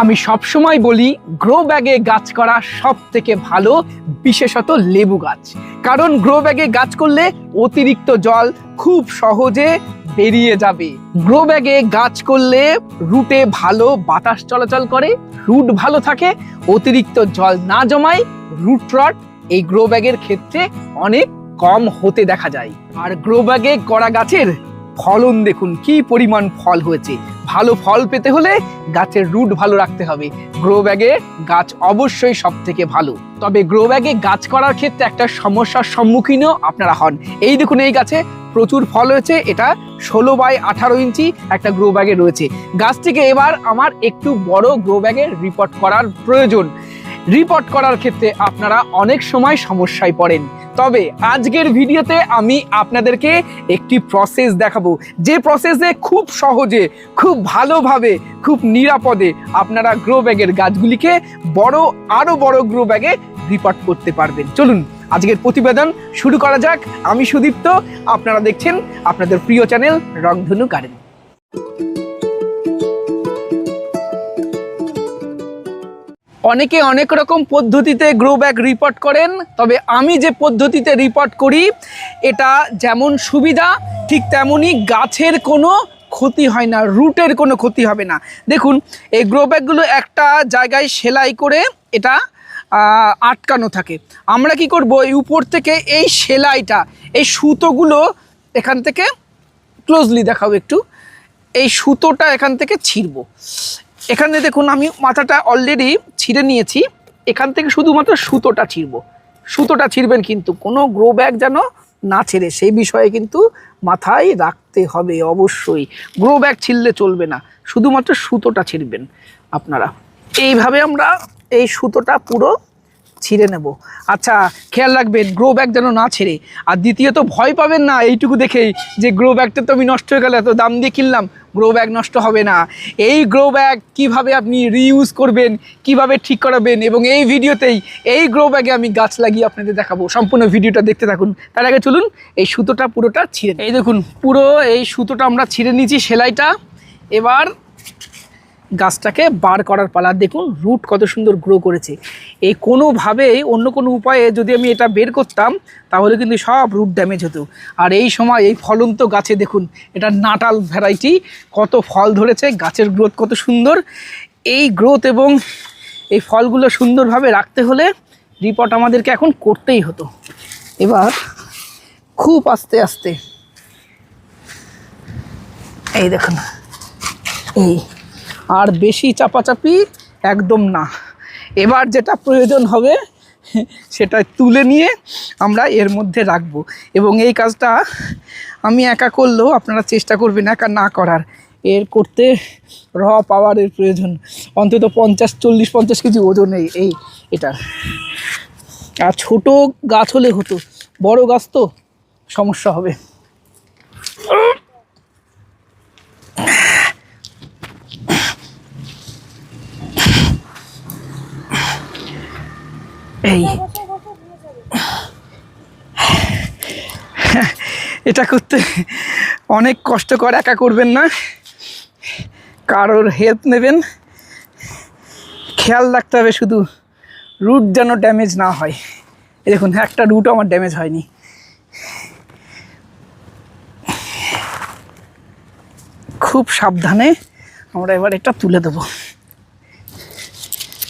আমি সবসময় বলি গ্রো ব্যাগে গাছ করা সব থেকে ভালো, বিশেষত লেবু গাছ। কারণ গ্রো ব্যাগে গাছ করলে অতিরিক্ত জল খুব সহজে বেরিয়ে যাবে। গ্রো ব্যাগে গাছ করলে রুটে ভালো বাতাস চলাচল করে, রুট ভালো থাকে, অতিরিক্ত জল না জমায়, রুট রট এই গ্রো ব্যাগের ক্ষেত্রে অনেক কম হতে দেখা যায়। আর গ্রো ব্যাগে করা গাছের ফলন দেখুন কি পরিমাণ ফল হয়েছে। ভালো ফল পেতে হলে গাছের রুট ভালো রাখতে হবে। গ্রো ব্যাগে গাছ অবশ্যই সব থেকে ভালো। তবে গ্রো ব্যাগে গাছ করার ক্ষেত্রে একটা সমস্যার সম্মুখীনও আপনারা হন। এই দেখুন, এই গাছে প্রচুর ফল হয়েছে। এটা 16x18 ইঞ্চি একটা গ্রো ব্যাগে রয়েছে। গাছটিকে এবার আমার একটু বড় গ্রো ব্যাগে রিপোর্ট করার প্রয়োজন। রিপোর্ট করার ক্ষেত্রে আপনারা অনেক সময় সমস্যায় পড়েন। তবে আজকের ভিডিওতে আমি আপনাদেরকে একটি প্রসেস দেখাবো, যে প্রসেসে খুব সহজে, খুব ভালোভাবে, খুব নিরাপদে আপনারা গ্রো ব্যাগের গাছগুলিকে আরো বড় গ্রো ব্যাগে রিপোর্ট করতে পারবেন। চলুন আজকের প্রতিবেদন শুরু করা যাক। আমি সুদীপ্ত, আপনারা দেখছেন আপনাদের প্রিয় চ্যানেল রংধনু গার্ডেন। অনেকে অনেক রকম পদ্ধতিতে গ্রো ব্যাগ রিপোর্ট করেন, তবে আমি যে পদ্ধতিতে রিপোর্ট করি এটা যেমন সুবিধা ঠিক তেমনই গাছের কোনো ক্ষতি হয় না, রুটের কোনো ক্ষতি হবে না। দেখুন, এই গ্রো ব্যাগগুলো একটা জায়গায় সেলাই করে এটা আটকানো থাকে। আমরা কি করব, এই উপর থেকে এই সেলাইটা, এই সুতোগুলো এখান থেকে ক্লোজলি দেখাবো একটু, এই সুতোটা এখান থেকে ছিঁড়বো। এখানে দেখুন আমি মাথাটা অলরেডি ছিঁড়ে নিয়েছি, এখান থেকে শুধুমাত্র সুতোটা ছিঁড়বো। সুতোটা ছিঁড়বেন কিন্তু কোনো গ্রো ব্যাগ যেন না ছেড়ে, সেই বিষয়ে কিন্তু মাথায় রাখতে হবে অবশ্যই। গ্রো ব্যাগ ছিঁড়লে চলবে না, শুধুমাত্র সুতোটা ছিঁড়বেন আপনারা। এইভাবে আমরা এই সুতোটা পুরো ছিঁড়ে নেব। আচ্ছা, খেয়াল রাখবেন গ্রো ব্যাগ যেন না ছেড়ে। আর দ্বিতীয়ত ভয় পাবেন না এইটুকু দেখেই যে গ্রো ব্যাগটা তো আমি নষ্ট হয়ে গেল, এত দাম দিয়ে কিনলাম, গ্রো ব্যাগ নষ্ট হবে না। এই গ্রো ব্যাগ কীভাবে আপনি রিইউজ করবেন, কিভাবে ঠিক করাবেন, এবং এই ভিডিওতেই এই গ্রো ব্যাগে আমি গাছ লাগিয়ে আপনাদের দেখাবো। সম্পূর্ণ ভিডিওটা দেখতে থাকুন। তার আগে চলুন এই সুতোটা পুরোটা ছিঁড়ে, এই দেখুন পুরো এই সুতোটা আমরা ছিঁড়ে নিয়েছি, সেলাইটা। এবার গাছটাকে বার করার পালা। দেখুন রুট কত সুন্দর গ্রো করেছে। এই কোনোভাবেই অন্য কোনো উপায়ে যদি আমি এটা বের করতাম তাহলে কিন্তু সব রুট ড্যামেজ হতো। আর এই সময় এই ফলন্ত গাছে দেখুন, এটা নাটাল ভ্যারাইটি, কত ফল ধরেছে, গাছের গ্রোথ কত সুন্দর। এই গ্রোথ এবং এই ফলগুলো সুন্দরভাবে রাখতে হলে রিপোর্ট আমাদেরকে এখন করতেই হতো। এবার খুব আস্তে আস্তে, এই দেখুন, এই আর বেশি চাপাচাপি একদম না। এবার যেটা প্রয়োজন হবে সেটা তুলে নিয়ে আমরা এর মধ্যে রাখবো। এবং এই কাজটা আমি একা করলেও আপনারা চেষ্টা করবেন একা না করার। এর করতে র পাওয়ারের প্রয়োজন, অন্তত 40-50 কেজি ওজন এই এটার। আর ছোটো গাছ হলে হতো, বড় গাছ তো সমস্যা হবে। এই এটা করতে অনেক কষ্টকর, একা করবেন না, কারোর হেল্প নেবেন। খেয়াল রাখতে হবে শুধু রুট যেন ড্যামেজ না হয়। এই দেখুন একটা রুটও আমার ড্যামেজ হয়নি। খুব সাবধানে আমরা এবার এটা তুলে দেব।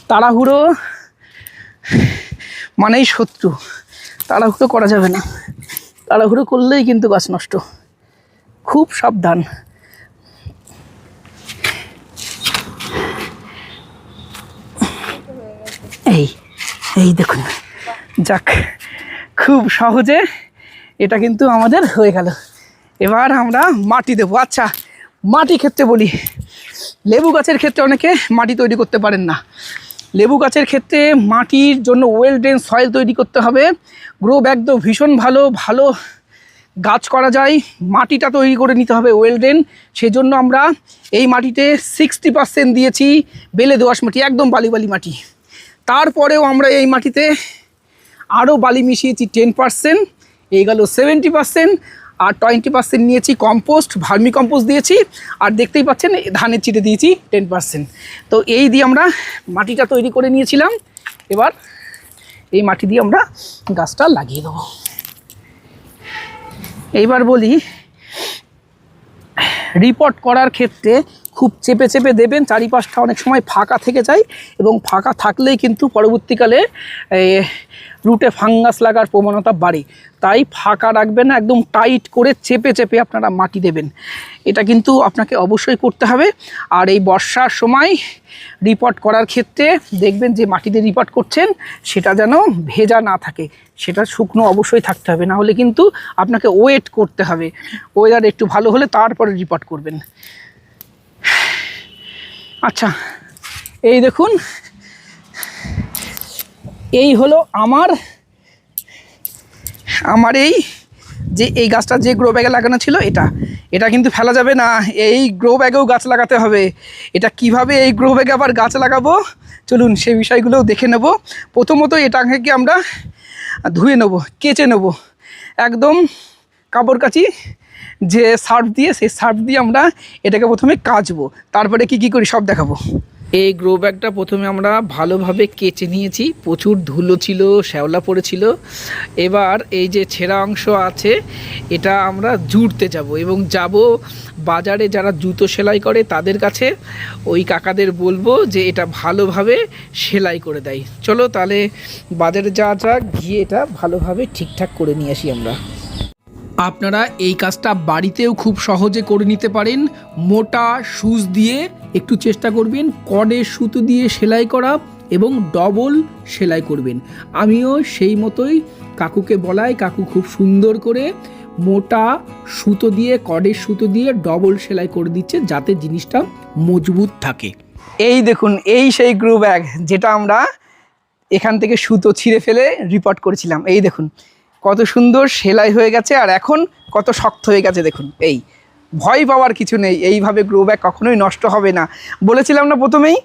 তাড়াহুড়ো মানেই শত্রু, তাড়াহুড়ো করা যাবে না। তাড়াহুড়ো করলেই কিন্তু গাছ নষ্ট। খুব সাবধান। এই দেখুন, যাক খুব সহজে এটা কিন্তু আমাদের হয়ে গেল। এবার আমরা মাটি দেবো। আচ্ছা, মাটি ক্ষেত্রে বলি, লেবু গাছের ক্ষেত্রে অনেকে মাটি তৈরি করতে পারেন না। লেবু গাছের ক্ষেত্রে মাটির জন্য ওয়েল ড্রেন সয়েল তৈরি করতে হবে। গ্রো ব্যাগ তো ভীষণ ভালো গাছ করা যায়, মাটিটা তৈরি করে নিতে হবে ওয়েল ড্রেন। সেজন্য আমরা এই মাটিতে 60% দিয়েছি বেলে দোআঁশ মাটি, একদম বালি মাটি। তারপরেও আমরা এই মাটিতে আরও বালি মিশিয়েছি 10%, এই গেল 70%। আর 20% নিয়েছি কম্পোস্ট, ভার্মি কম্পোস্ট দিয়েছি, আর দেখতেই পাচ্ছেন ধানের চিটে দিয়েছি 10%। তো এই দিয়ে আমরা মাটিটা তৈরি করে নিয়েছিলাম। এবার এই মাটি দিয়ে আমরা গাছটা লাগিয়ে দেবো। এইবার বলি, রিপোর্ট করার ক্ষেত্রে খুব চেপে চেপে দেবেন, চারিপাশটা অনেক সময় ফাঁকা থেকে যায়, এবং ফাঁকা থাকলেই কিন্তু পরবর্তীকালে রুটে ফাঙ্গাস লাগার প্রবণতা বাড়ে। তাই ফাঁকা রাখবেন না, একদম টাইট করে চেপে চেপে আপনারা মাটি দেবেন। এটা কিন্তু আপনাকে অবশ্যই করতে হবে। আর এই বর্ষার সময় রিপোর্ট করার ক্ষেত্রে দেখবেন যে মাটিতে রিপোর্ট করছেন সেটা যেন ভেজা না থাকে, সেটা শুকনো অবশ্যই থাকতে হবে, না হলে কিন্তু আপনাকে ওয়েট করতে হবে। ওয়েদার একটু ভালো হলে তারপরে রিপোর্ট করবেন। আচ্ছা, এই দেখুন, এই হলো আমার এই গাছটা যে গ্রো ব্যাগে লাগানো ছিল, এটা কিন্তু ফেলা যাবে না, এই গ্রো ব্যাগেও গাছ লাগাতে হবে। এটা কিভাবে এই গ্রো ব্যাগে আবার গাছ লাগাবো, চলুন সেই বিষয়গুলোও দেখে নেব। প্রথমত এটাকে আমরা ধুয়ে নেব, কেচে নেব, একদম কাপড় কাচি যে সার্ফ দিয়ে, সেই সার্ফ দিয়ে আমরা এটাকে প্রথমে কাচবো, তারপরে কি করি সব দেখাবো। এই গ্রো ব্যাগটা প্রথমে আমরা ভালোভাবে কেচে নিয়েছি, প্রচুর ধুলো ছিল, শ্যাওলা পড়েছিল। এবার এই যে ছেঁড়া অংশ আছে এটা আমরা জুড়তে যাব, এবং যাব বাজারে যারা জুতো সেলাই করে তাদের কাছে, ওই কাকাদের বলবো যে এটা ভালোভাবে সেলাই করে দেয়। চলো তাহলে বাজারে যাওয়া গিয়ে এটা ভালোভাবে ঠিকঠাক করে নিয়ে আসি আমরা। আপনারা এই কাজটা বাড়িতেও খুব সহজে করে নিতে পারেন। মোটা সুচ দিয়ে একটু চেষ্টা করবেন কর্ডের সুতো দিয়ে সেলাই করা, এবং ডবল সেলাই করবেন। আমিও সেই মতোই কাকুকে বলাই, কাকু খুব সুন্দর করে মোটা সুতো দিয়ে, কর্ডের সুতো দিয়ে ডবল সেলাই করে দিচ্ছে, যাতে জিনিসটা মজবুত থাকে। এই দেখুন, এই সেই গ্রো ব্যাগ যেটা আমরা এখান থেকে সুতো ছিঁড়ে ফেলে রিপোর্ট করেছিলাম। এই দেখুন কত সুন্দর সেলাই হয়ে গেছে, আর এখন কত শক্ত হয়ে গেছে দেখুন। এই ভয় পাওয়ার কিছু নেই, এইভাবে গ্রো ব্যাগ কখনোই নষ্ট হবে না। বলেছিলাম না প্রথমেই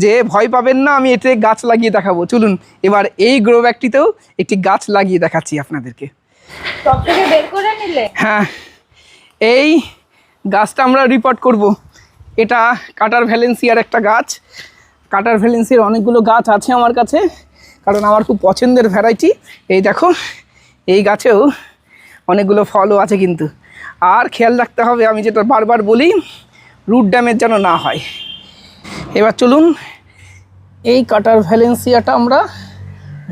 যে ভয় পাবেন না, আমি এতে গাছ লাগিয়ে দেখাবো। চলুন এবার এই গ্রো ব্যাগটিতেও একটি গাছ লাগিয়ে দেখাচ্ছি আপনাদেরকে। হ্যাঁ, এই গাছটা আমরা রিপোর্ট করব। এটা কাটার ভ্যালেন্সিয়ার একটা গাছ। কাটার ভ্যালেন্সিয়ার অনেকগুলো গাছ আছে আমার কাছে, কারণ আমার খুব পছন্দের ভ্যারাইটি। এই দেখো, এই গাছেও অনেকগুলো ফলও আছে কিন্তু। আর খেয়াল রাখতে হবে, আমি যেটা বারবার বলি, রুট ড্যামেজ যেন না হয়। এবার চলুন এই কাটার ভ্যালেন্সিয়াটা আমরা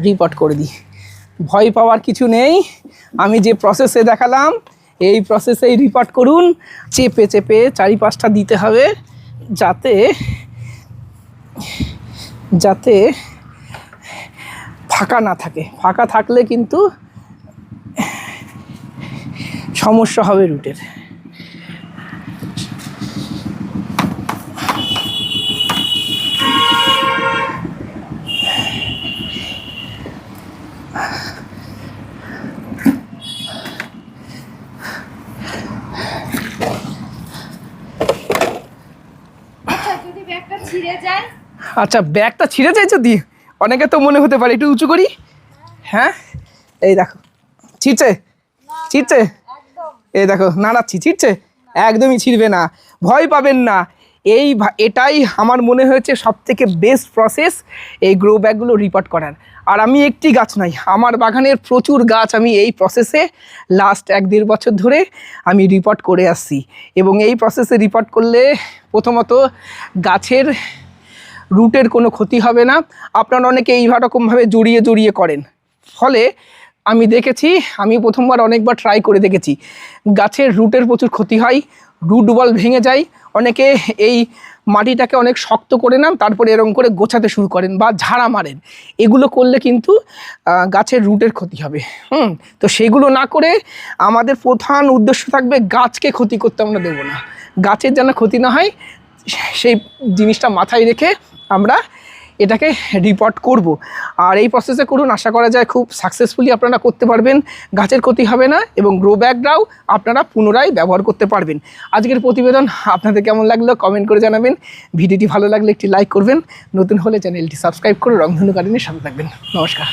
রিপোর্ট করে দিই। ভয় পাওয়ার কিছু নেই, আমি যে প্রসেসে দেখালাম এই প্রসেসেই রিপোর্ট করুন। চেপে চেপে চারিপাশটা দিতে হবে, যাতে ফাঁকা না থাকে। ফাঁকা থাকলে কিন্তু সমস্যা হবে রুটের। আচ্ছা, ব্যাগটা ছিঁড়ে যায় যদি, অনেকে তো মনে হতে পারে, একটু উঁচু করি। হ্যাঁ, এই দেখো ছিঁড়ছে, এই দেখো নাড়াচ্ছি, ছিঁড়ছে, একদমই ছিঁড়বে না, ভয় পাবেন না। এটাই আমার মনে হয়েছে সবথেকে বেস্ট প্রসেস এই গ্রো ব্যাগগুলো রিপোর্ট করার। আর আমি একটি গাছ নয়, আমার বাগানের প্রচুর গাছ আমি এই প্রসেসে লাস্ট 1-1.5 বছর ধরে আমি রিপোর্ট করে আসছি। এবং এই প্রসেসে রিপোর্ট করলে প্রথমত গাছের রুটের কোনো ক্ষতি হবে না। আপনারা অনেকে এইরকমভাবে জড়িয়ে করেন, ফলে আমি দেখেছি, আমি প্রথমবার অনেকবার ট্রাই করে দেখেছি, গাছের রুটের প্রচুর ক্ষতি হয়, রুট বল ভেঙে যায়। অনেকে এই মাটিটাকে অনেক শক্ত করে নেন, তারপরে এরকম করে গোছাতে শুরু করেন বা ঝাড়া মারেন। এগুলো করলে কিন্তু গাছের রুটের ক্ষতি হবে। তো সেগুলো না করে আমাদের প্রধান উদ্দেশ্য থাকবে গাছকে ক্ষতি করতে আমরা দেবো না, গাছের যেন ক্ষতি না হয় সেই জিনিসটা মাথায় রেখে আমরা এটাকে রিপোর্ট করব। আর এই প্রসেসে করুন, আশা করা যায় খুব সাকসেসফুলি আপনারা করতে পারবেন, গাছের ক্ষতি হবে না, এবং গ্রো ব্যাগটাও আপনারা পুনরায় ব্যবহার করতে পারবেন। আজকের প্রতিবেদন আপনাদের কেমন লাগলো কমেন্ট করে জানাবেন। ভিডিওটি ভালো লাগলে একটি লাইক করবেন, নতুন হলে চ্যানেলটি সাবস্ক্রাইব করে রংধনু গার্ডেনের সাথে থাকবেন। নমস্কার।